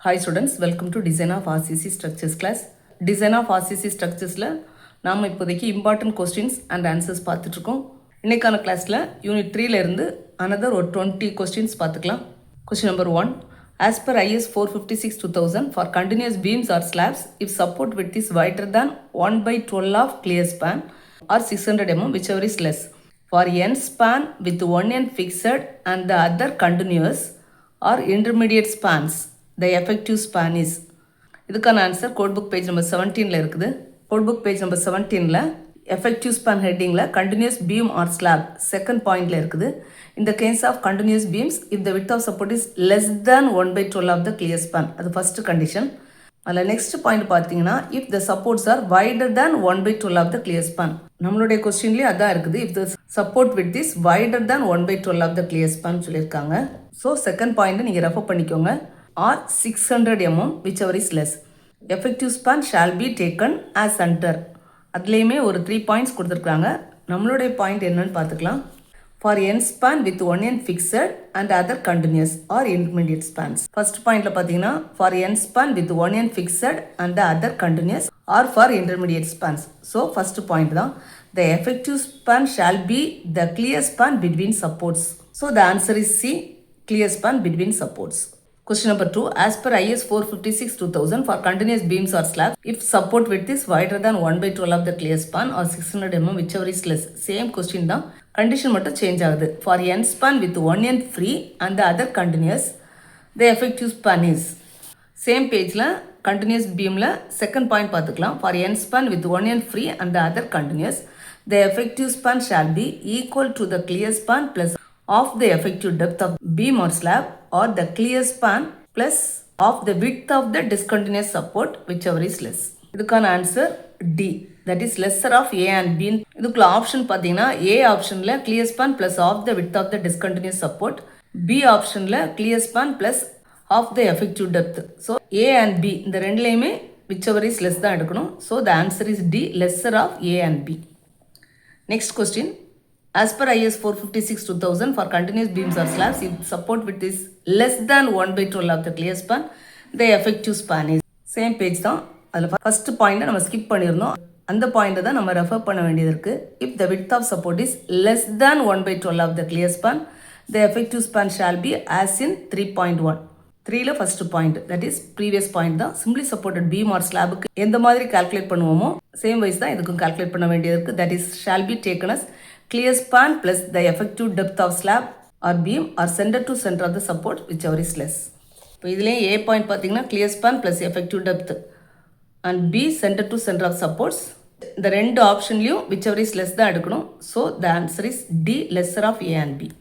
Hi students, welcome to Design of RCC Structures class. Design of RCC Structuresல நாம் இப்போதைக்கு important questions and answers பார்த்துட்டு இருக்கோம். இன்னைக்கான கிளாஸ்ல யூனிட் 3ல இருந்து another ஒரு 20 questions பார்த்துக்கலாம். Question number 1. As per IS 456-2000 for continuous beams or slabs, if support width is wider than 1/12 of clear span or 600 mm, whichever is less. For end span with one end fixed and the other continuous or intermediate spans, the effective span is. இதுக்கான answer code book page number 17ல இருக்குது. Code book page number 17ல effective span headingல continuous beam or slab second pointல இருக்குது. In the case of continuous beams, if the width of support is less than 1/12 of the clear span, அது first condition. அதில் next point பார்த்தீங்கன்னா if the supports are wider than 1/12 of the clear span. நம்மளுடைய கொஸ்டின்லேயே அதான் இருக்குது. if the support width is wider than 1/12 of the clear span சொல்லியிருக்காங்க. So second point நீங்கள் refer பண்ணிக்கோங்க. or 600 mm, whichever is less. Effective span shall be taken as center. அதுலேயுமே ஒரு 3 points கொடுத்துருக்காங்க. நம்மளுடைய பாயிண்ட் என்னன்னு பார்த்துக்கலாம். For end span with one end fixed and other continuous or intermediate spans. First pointல பார்த்தீங்கன்னா for end span with one end fixed and the other continuous or for intermediate spans. So first point தான் the effective span shall be the clear span between supports. So the answer is C, clear span between supports. Question number 2. As per IS 456-2000 for continuous beams or slabs, if support width is wider than 1/12 of the clear span or 600 mm, whichever is less. Same question தான். Condition மட்டும் change ஆகுது. For end span with one end free and the other continuous, the effective span is. Same pageல continuous beamல second point பார்த்துக்கலாம். For end span with one end free and the other continuous, the effective span shall be equal to the clear span plus of the effective depth of beam or slab or the clear span plus of the width of the discontinuous support, whichever is less. இதுக்கான answer D, that is lesser of A and B. இதுக்குள்ள option பார்த்தீங்கன்னா A ஆப்ஷனில் clear span plus of the width of the discontinuous support, B ஆப்ஷனில் clear span plus of the effective depth. So A and B இந்த ரெண்டுலேயுமே whichever is less தான் எடுக்கணும். So the answer is D, lesser of A and B. Next question. As per IS 456-2000 for continuous beams or slabs, if support width is less than 1/12 of the clear span, the effective span is. Same page தான். அதில் first பாயிண்ட்டை நம்ம skip பண்ணியிருந்தோம். அந்த பாயிண்ட்டை தான் நம்ம refer பண்ண வேண்டியது இருக்குது. If the width of support is less than 1/12 of the clear span, the effective span shall be as in 3.1. 3ல first point, that is previous point தான். சிம்பிளி சப்போர்ட்டட் பீம் ஆர் ஸ்லாபுக்கு எந்த மாதிரி கால்குலேட் பண்ணுவோமோ same wise தான் இதுக்கும் calculate பண்ண வேண்டியது இருக்குது. That is shall be taken as clear span plus the effective depth of slab or beam or center to center of the support, whichever is less. இப்போ இதுலேயே A பாயிண்ட் பார்த்தீங்கன்னா clear span plus effective depth and B center to center of supports. இந்த ரெண்டு ஆப்ஷன்லையும் whichever is less தான் எடுக்கணும். So the answer is D, lesser of A and B.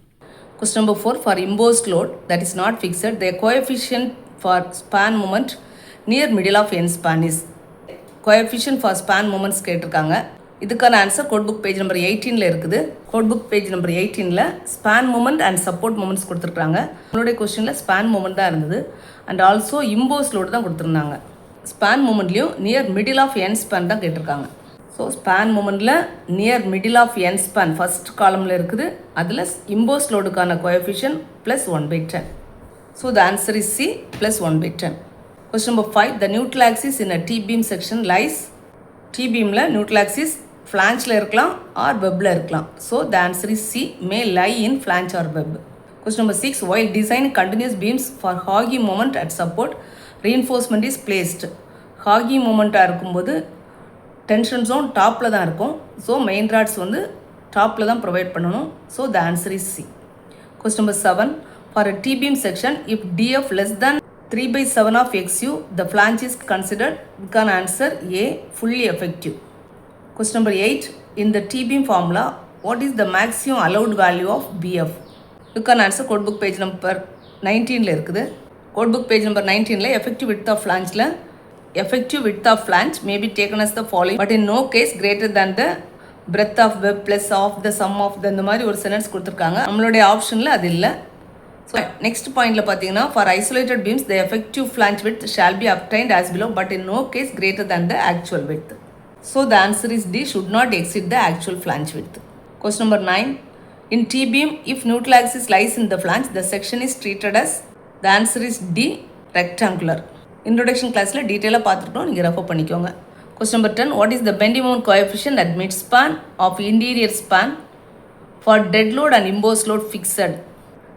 Question number 4. For imposed load that is not fixed, the coefficient for span moment near middle of end span is. Coefficient for span moments கேட்டிருக்காங்க. இதுக்கான answer code book page number 18ல இருக்குது. Code book page number 18ல span moment and support moments கொடுத்துருக்காங்க. நம்மளுடைய கொஸ்டினில் span moment தான் இருந்தது அண்ட் ஆல்சோ இம்போஸ் லோடு தான் கொடுத்துருந்தாங்க. ஸ்பான் மூமெண்ட்லேயும் near middle of end span தான் கேட்டிருக்காங்க. ஸோ ஸ்பான் மூமெண்ட்டில் near middle of end span first காலமில் இருக்குது. அதில் இம்போஸ் லோடுக்கான coefficient plus 1/10. So the answer is C, plus 1/10. Question number 5. The neutral axis in a T beam section lies. T பீமில் neutral axis ஃப்ளான்ச்சில் இருக்கலாம் or வெப்பில் இருக்கலாம். So the answer is C, may lie in flange or web. Question number 6. while designing continuous beams for ஹாகி moment at support, reinforcement is placed. ஹாகி மூமெண்ட்டாக இருக்கும்போது tension zone டாப்பில் தான் இருக்கும். ஸோ மெயின் ராட்ஸ் வந்து டாப்பில் தான் ப்ரொவைட் பண்ணணும். So the answer is C. Question number 7. for a T beam section, if DF less than 3/7 of XU, the flange is considered. இதுக்கான answer A, fully effective. Question number 8. In the T-beam formula, what is the maximum allowed value of BF? இதுக்கான answer code book page number 19ல இருக்குது. Code book page number 19ல effective width of flangeல effective width of flange may be taken as the following, but in no case greater than the breadth of web plus of the sum of the இந்த மாதிரி ஒரு sentence கொடுத்துருக்காங்க. நம்மளுடைய ஆப்ஷனில் அது இல்லை. ஸோ நெக்ஸ்ட் பாயிண்டில் பார்த்தீங்கன்னா for isolated beams the effective flange width shall be obtained as below, but in no case greater than the actual width. So the answer is D, should not exceed the actual flange width. Question number 9. In T-beam, if neutral axis lies in the flange, the section is treated as. The answer is D, rectangular. Introduction கிளாஸில் டீட்டெயிலாக பார்த்துட்டோம், நீங்கள் refer பண்ணிக்கோங்க. Question number 10, what is the bending moment coefficient at mid span of interior span for dead load and imposed load fixed?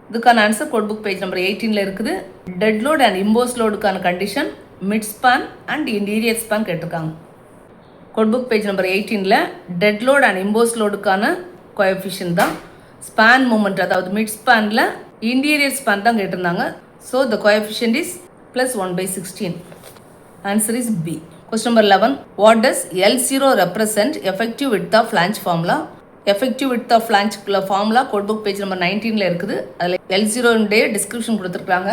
இதுக்கான answer code book page number 18ல் இருக்குது. Dead load and impose லோடுக்கான condition mid span and interior span கேட்டிருக்காங்க. Code book page number 18ல் dead load and impose லோடுக்கான coefficient தான் span moment, அதாவது mid ஸ்பானில் இன்டீரியர் ஸ்பான் தான் கேட்டிருந்தாங்க. So the coefficient is +1/16. Answer is B. Question number 11, what does L0 represent effective width of flange formula? Effective width of ஃபிளான்ஜ்குள்ள formula code book page number 19ல் இருக்குது. அதில் L0டைய description கொடுத்துருக்காங்க.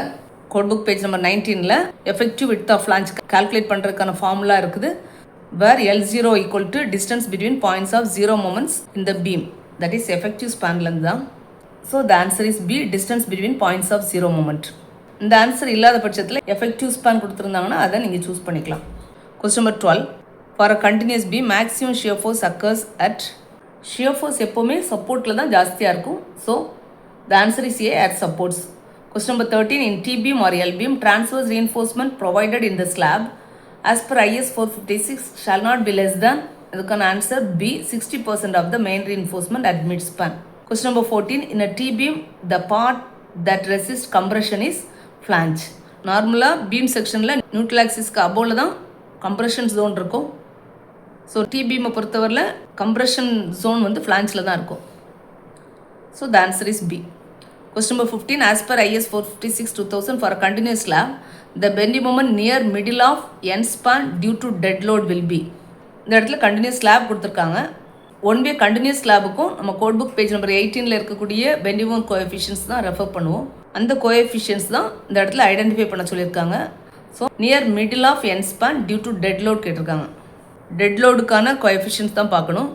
கோட் புக் பேஜ் நம்பர் 19ல் effective width of flange calculate பண்ணுறதுக்கான formula இருக்குது. Where L0 equal to distance between points of zero moments in the beam, that is effective ஸ்பான்லேருந்து தான். So the answer is B, distance between points of zero moment. இந்த ஆன்சர் இல்லாத பட்சத்தில் effective span கொடுத்துருந்தாங்கன்னா அதை நீங்கள் சூஸ் பண்ணிக்கலாம். Question number 12, for a continuous beam maximum shear force occurs at. Shear force எப்போவுமே சப்போர்ட்டில் தான் ஜாஸ்தியாக இருக்கும். So the answer is A, at supports. Question number 13, in T beam or L beam transverse reinforcement provided in the slab as per IS 456 shall not be less than. இதுக்கான answer B, 60% of the main reinforcement at mid span. Question number 14, in a T beam the part that resists compression is flange. நார்மலாக beam செக்ஷனில் neutral ஆக்சிஸ்க்கு அபோவில் தான் compression zone இருக்கும். So T பீமை பொறுத்தவரையில் compression zone வந்து ஃப்ளான்ஜில் தான் இருக்கும். So the answer is B. Question number 15, as per IS 456/2000 for a continuous slab, the bending moment near middle of end span due to dead load will be. இந்த இடத்துல continuous slab கொடுத்துருக்காங்க. One way continuous ஸ்லாபுக்கும் நம்ம code book page number 18ல் இருக்கக்கூடிய bending moment coefficients தான் refer பண்ணுவோம். அந்த கோஎஃபிஷியன்ஸ் தான் இந்த இடத்துல ஐடென்டிஃபை பண்ண சொல்லியிருக்காங்க. So near middle of end span due to dead load கேட்டிருக்காங்க. டெட் லோடுக்கான கோஎஃபிஷியன்ஸ் தான் பார்க்கணும்.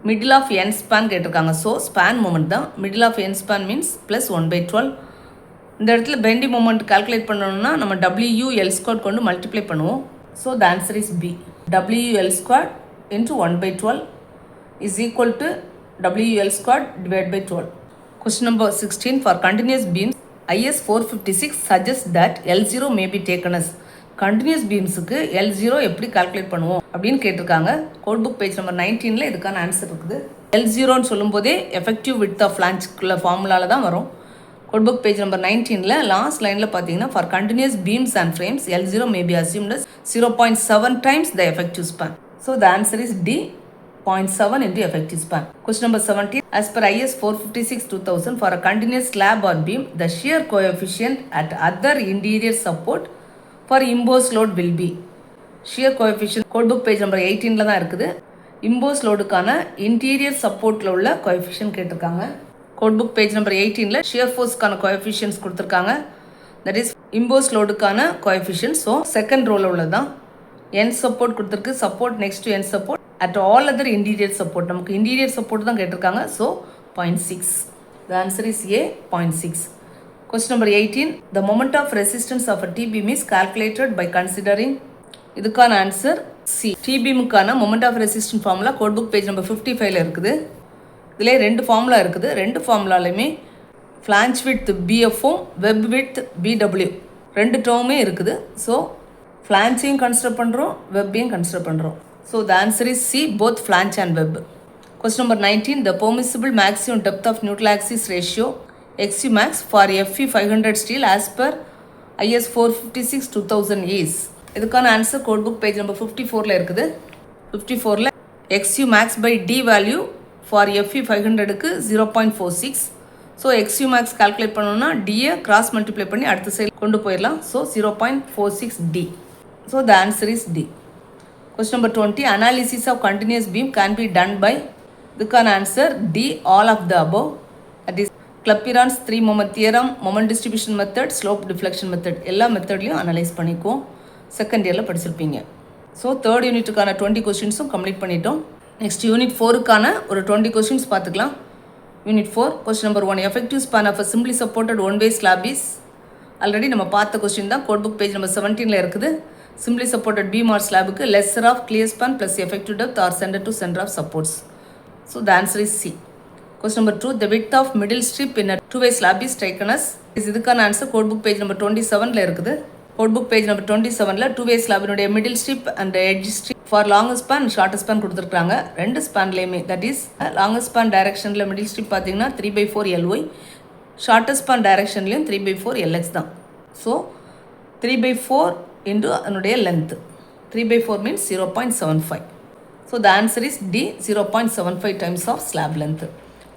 மிடில் ஆஃப் என் ஸ்பான் கேட்டிருக்காங்க. ஸோ ஸ்பான் மூமெண்ட் தான். Middle of end span means +1/12. இந்த இடத்துல பெண்டிங் மூமெண்ட் கால்குலேட் பண்ணணும்னா நம்ம WL² கொண்டு மல்டிப்ளை பண்ணுவோம். So the answer is B. WL² into 1/12 is equal to WL² divided by 12. Question number 16, for continuous beams IS 456 suggests that L0 may be taken as. Continuous பீம்ஸுக்கு L0 எப்படி calculate பண்ணுவோம் அப்படின்னு கேட்டிருக்காங்க. Code book page number 19ல் இதுக்கான answer இருக்குது. L0ன்னு சொல்லும்போதே effective width of ஃபிளான்ஜ்குள்ள ஃபார்முலாவில் தான் வரும். கோட் புக் பேஜ் நம்பர் 19ல் லாஸ்ட் லைனில் பார்த்தீங்கன்னா for continuous beams and frames L0 may be assumed as 0.7 times the effective span. So the answer is D, 0.7 into effective span. Question number 17, as per IS 456/2000 for a continuous slab or beam, the shear coefficient at other interior support for imposed load will be. shear coefficient code book page number 18ல் தான் இருக்குது. Impose லோடுக்கான interior சப்போர்ட்டில் உள்ள coefficient கேட்டிருக்காங்க. Code book page number 18ல் shear ஃபோர்ஸ்க்கான coefficients கொடுத்துருக்காங்க. தட் இஸ் இம்போஸ் லோடுக்கான கோஎஃபிஷியன்ட். ஸோ செகண்ட் ரோவில் உள்ளது தான். என் சப்போர்ட் கொடுத்துருக்கு. Support next to end support at all other interior support. நமக்கு இன்டீரியர் சப்போர்ட் தான் கேட்டிருக்காங்க. So 0.6. The answer is A, 0.6. Question number 18, the moment of resistance of a T-beam is calculated by considering. இதுக்கான answer C. T-beamக்கான moment of resistance formula code book page number 55ல் இருக்குது. இதிலே ரெண்டு formula இருக்குது. ரெண்டு ஃபார்முலாலையுமே ஃப்ளான்ஜ் வித் BFும் வெப் வித் BW ரெண்டு டேர்மே இருக்குது. ஸோ ஃப்ளான்ஜையும் கன்சிடர் பண்ணுறோம், வெப்பையும் கன்சிடர் பண்ணுறோம். So the answer is C, both flange and web. Question number 19, the permissible maximum depth of neutral axis ratio XU max for FE 500 steel as per IS 456/2000 is. இதுக்கான answer code book page number 54ல் இருக்குது. 54ல் XU max by D value for FE 500க்கு 0.46. So XU max calculate பண்ணணும்னா Dயை cross multiply பண்ணி அடுத்த side கொண்டு போயிடலாம். So 0.46 D. So the answer is D. Question number 20, analysis of continuous beam can be done by. இதுக்கான answer D, all of the above. That is Clapeyron's 3 moment theorem, moment distribution method, slope deflection method எல்லா மெத்தட்லையும் analyse பண்ணிக்குவோம். Second இயரில் படிச்சிருப்பீங்க. So third யூனிட்டுக்கான 20 கொஸ்டின்ஸும் complete பண்ணிட்டோம். Next unit 4க்கான ஒரு 20 கொஸ்டின்ஸ் பார்த்துக்கலாம். Unit 4, question number 1, effective span of a simply supported one way slab is. Already நம்ம பார்த்த கொஸ்டின் தான். கோட் புக் பேஜ் நம்பர் 17ல் இருக்குது. சிம்பிளி சப்போர்ட்டட் பீம் ஆர் ஸ்லாபுக்கு lesser of clear span plus effective depth or centre to centre of supports. So the answer is C. Question number 2, the width of middle strip in a two-way slab is taken as இதுக்கான answer code book page number 27ல இருக்குது. Code book page number 27ல two-way slabனுடைய middle strip and edge strip for longest span shortest span கொடுத்துருக்காங்க. ரெண்டு ஸ்பான்லேயுமே that is longest span டைரக்ஷனில் middle strip பார்த்தீங்கன்னா 3/4 LY, ஷார்ட்டஸ்ட் ஸ்பான் டைரக்ஷன்லையும் 3/4 LX தான். ஸோ 3/4 இன்டு அதனுடைய length 3/4 means 0.75. So the answer is D, 0.75 times of slab length.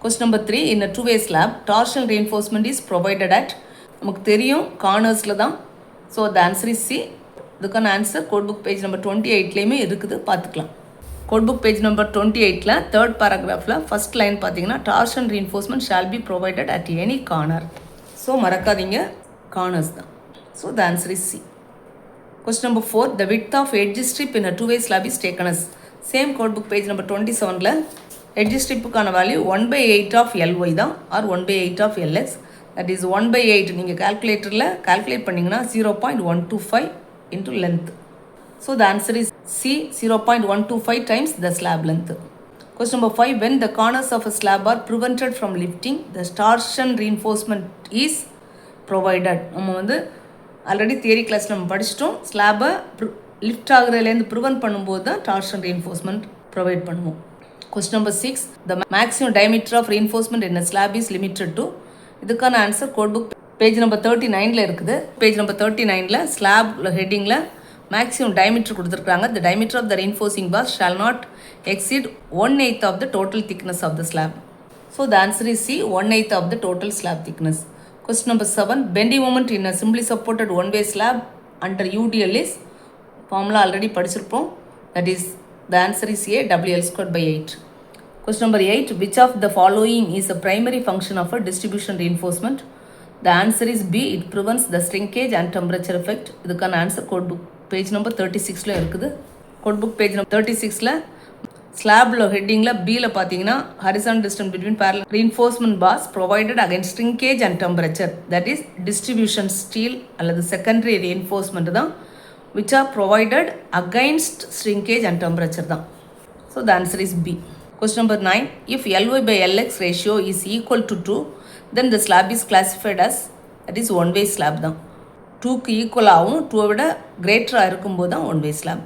Question number 3, in a two-way slab, torsional reinforcement is provided at நமக்கு தெரியும் கார்னர்ஸில் தான். So the answer is C. இதுக்கான answer code book page number 28லேயுமே இருக்குது, பார்த்துக்கலாம். Code book page number 28ல third பேராகிராஃபில் ஃபஸ்ட் லைன் பார்த்தீங்கன்னா torsion reinforcement shall be provided at any corner. So மறக்காதீங்க கார்னர்ஸ் தான். So the answer is C. Question number 4, the width of edge strip in a two-way slab is taken as same code book page number 27ல edge ஸ்ட்ரிப்புக்கான value 1/8 of LY தான் or 1/8 of LX. That is 1/8 நீங்கள் கால்குலேட்டரில் calculate பண்ணிங்கன்னா 0.125 into length. So the answer is C, 0.125 times the slab length. Question number 5, when the corners of a slab are prevented from lifting, the torsion reinforcement is provided. நம்ம வந்து already theory கிளாஸில் நம்ம படிச்சிட்டோம். ஸ்லாபை lift ஆகுறதுலேருந்து prevent பண்ணும்போது தான் torsion reinforcement provide பண்ணுவோம். Question number 6, the maximum diameter of reinforcement in a slab is limited to. இதுக்கான answer code book page number 39ல இருக்குது. பேஜ் நம்பர் 39ல ஸ்லாப் ஹெட்டிங்கில் மேக்ஸிமம் டயமீட்டர் கொடுத்துருக்காங்க. the diameter of the reinforcing bars shall not exceed 1/8 of the total thickness of the slab. So the answer is C, 1/8 of the total slab thickness. Question number 7, bending moment in a simply supported one-way slab under UDL is formula already படிச்சிருப்போம். That is the answer is A, WL²/8. Question number 8, which of the following is a primary function of a distribution reinforcement? The answer is B, it prevents the shrinkage and temperature effect. இதுக்கான answer code book page number 36ல இருக்குது. Code book page number 36ல ஸ்லாபில் ஹெட்டிங்கில் Bயில் பார்த்தீங்கன்னா horizontal distance between parallel reinforcement bars provided against shrinkage and temperature, that is distribution steel அல்லது secondary reinforcement தான் which are provided against shrinkage and temperature தான். So the answer is B. Question number 9, if LY/LX ratio is equal to 2, then the slab is classified as, that is one-way slab தான். 2க்கு ஈக்குவலாகவும் 2 விட கிரேட்டராக இருக்கும்போது தான் one-way slab.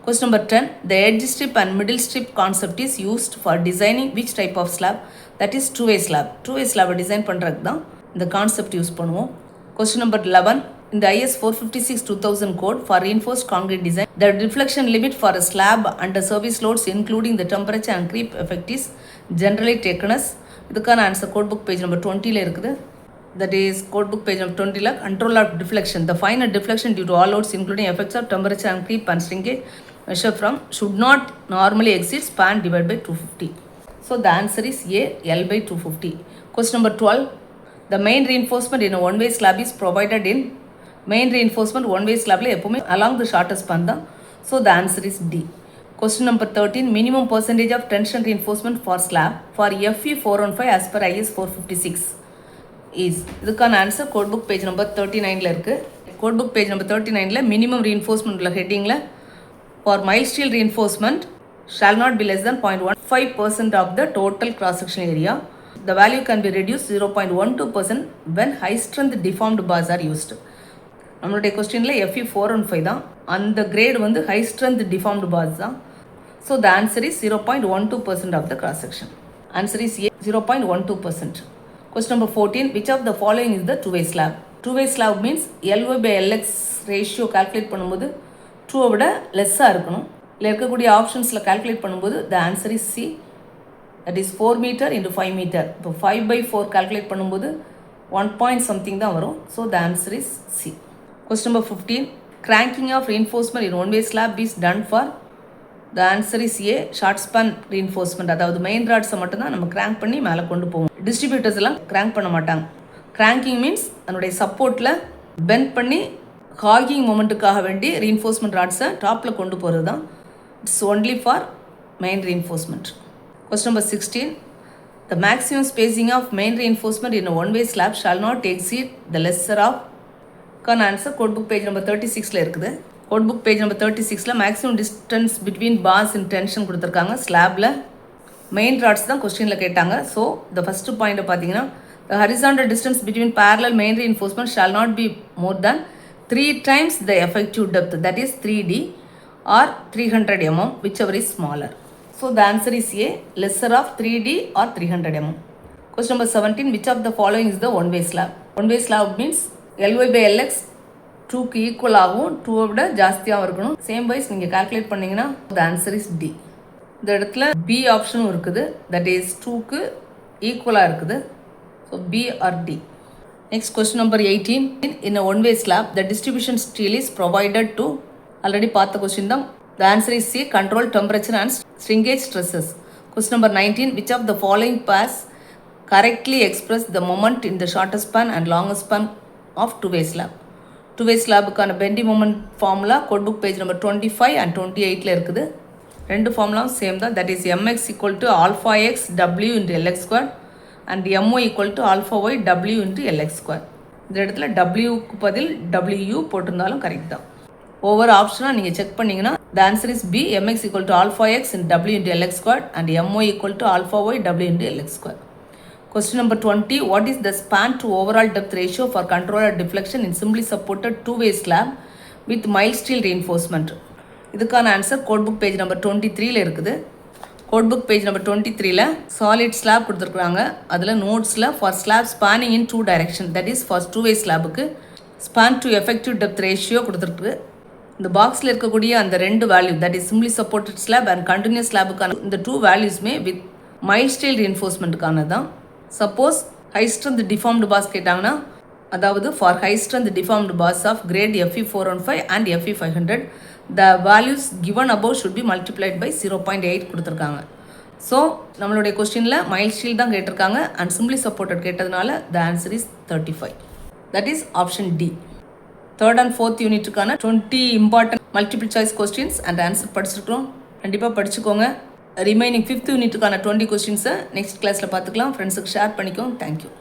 Question number 10, the edge strip and middle strip concept is used for designing which type of slab? That is two-way slab. two-way slab design பண்ணுறதுக்கு தான் இந்த concept use பண்ணுவோம். Question number 11, in the IS 456/2000 code for reinforced concrete design, the deflection limit for a slab under service loads including the temperature and creep effect is generally taken as. இதுக்கான answer code book page number 20ல இருக்குது. That is code book page number 20ல control of deflection, the final deflection due to all loads including effects of temperature and creep and shrinkage measure from should not normally exceed span divided by 250. So the answer is A, L/250. Question number 12, the main reinforcement in a one-way slab is provided in. Main reinforcement one way ஸ்லாப்ல எப்போவுமே along the shortest span தான். So the answer is D. Question number 13, minimum percentage of tension reinforcement for slab for FE 415 as per IS 456 is. இதுக்கான answer code book page number 39ல இருக்குது. Code book page number 39ல minimum reinforcement உள்ள ஹெட்டிங்கில் for mild steel reinforcement shall not be less than 0.15% of the total cross section area. The value can be reduced 0.12% when high strength deformed bars are used. நம்மளுடைய கொஸ்டினில் FE 415 தான், அந்த grade வந்து high strength deformed bars தான். So the answer is 0.12% of the cross section. Answer is A, 0.12%. Question number 14, which of the following is the two way slab? Two way slab means LY/LX ratio calculate பண்ணும்போது 2 விட லெஸ்ஸாக இருக்கணும். இல்லை இருக்கக்கூடிய ஆப்ஷன்ஸில் calculate பண்ணும்போது the answer is C, that is 4 metre into 5 metre. இப்போ 5/4 calculate பண்ணும்போது 1 point something தான் வரும். So the answer is C. Question number 15, cranking of reinforcement in one-way slab is done for. The answer is A, short span reinforcement. அதாவது main ராட்ஸை மட்டும்தான் நம்ம crank பண்ணி மேலே கொண்டு போவோம். டிஸ்ட்ரிபியூட்டர்ஸ் எல்லாம் கிராங்க் பண்ண மாட்டாங்க. கிராங்கிங் மீன்ஸ் அதனுடைய சப்போர்ட்டில் பெண்ட் பண்ணி ஹாகிங் மொமெண்ட்டுக்காக வேண்டி ரீஎன்ஃபோர்ஸ்மெண்ட் ராட்ஸை டாப்பில் கொண்டு போகிறது தான். It's only for main reinforcement. Question number 16, the maximum spacing of main reinforcement in a one-way slab shall not exceed the lesser of. கான answer code book page number 36ல இருக்குது. Code book page number 36ல maximum distance between bars in tension கொடுத்துருக்காங்க. ஸ்லாபில் main rods தான் கொஸ்டினில் கேட்டாங்க. So the first பாயிண்ட்டை பார்த்தீங்கன்னா the horizontal distance between parallel main reinforcement shall not be more than 3 times the effective depth, that is 3D or 300 mm, whichever is smaller. So the answer is A, lesser of 3D or 300 mm. Question number 17, which of the following is the one-way slab? One-way slab means Ly by Lx 2க்கு equal ஆகும், 2 விட ஜாஸ்தியாகவும் இருக்கணும். Same wise நீங்கள் calculate பண்ணிங்கன்னா the answer is D. இந்த இடத்துல B ஆப்ஷனும் இருக்குது, that is 2க்கு ஈக்குவலாக இருக்குது. So B or D. Next question number 18. In a one-way slab, the distribution steel is provided to, already பார்த்த question தான். The answer is C, control temperature and shrinkage stresses. Question number 19. Which of the following pairs correctly express the moment in the shortest span and longest span of two-way slab? Two-way slabக்கான bending moment formula code book page number 25 and 28ல இருக்குது. ரெண்டு ஃபார்முலாவும் same தான். That is mx equal to alpha x w into lx square and my equal to alpha y w into lx square. இந்த இடத்துல wக்கு பதில் w போட்டிருந்தாலும் correct தான். ஒவ்வொரு ஆப்ஷனாக நீங்கள் செக் பண்ணிங்கன்னா the answer is B, mx equal to alpha x and w into lx square and my equal to alpha y w into lx square. Question number 20. What is the span to overall depth ratio for controller deflection in simply supported two-way slab with mild steel reinforcement? இதுக்கான answer code book page number 23ல இருக்குது. Code book page number 23ல solid slab கொடுத்துருக்குறாங்க. அதில் நோட்ஸில் for slab spanning in 2 direction, that is for two way ஸ்லாபுக்கு span to effective depth ratio கொடுத்துருக்கு. இந்த பாக்ஸில் இருக்கக்கூடிய அந்த ரெண்டு value, that is simply supported slab and continuous ஸ்லாபுக்கான இந்த 2 வேல்யூஸ்மே வித் மைல்ட் ஸ்டீல் ரீஎன்ஃபோர்ஸ்மெண்ட்டுக்கான தான். Suppose high strength deformed bars கேட்டாங்கன்னா, அதாவது for high strength deformed bars of grade FE 415 and FE 500, the values given above should be multiplied by 0.8 கொடுத்துருக்காங்க. So நம்மளுடைய கொஸ்டினில் மைல்ட் ஸ்டீல் தான் கேட்டிருக்காங்க அண்ட் சிம்பிளி சப்போர்ட்டட் கேட்டதுனால the answer is 35. That is option D. 3rd and 4th யூனிட்டுக்கான 20 important multiple choice questions and answer படிச்சிருக்கிறோம். கண்டிப்பாக படிச்சுக்கோங்க. ரிமைனிங் 5th யூனிட்டுக்கான 20 கொஸ்டின்ஸை நெக்ஸ்ட் கிளாஸில் பார்த்துக்கலாம். ஃப்ரெண்ட்ஸுக்கு ஷேர் பண்ணிக்கோங்க. தேங்க்யூ.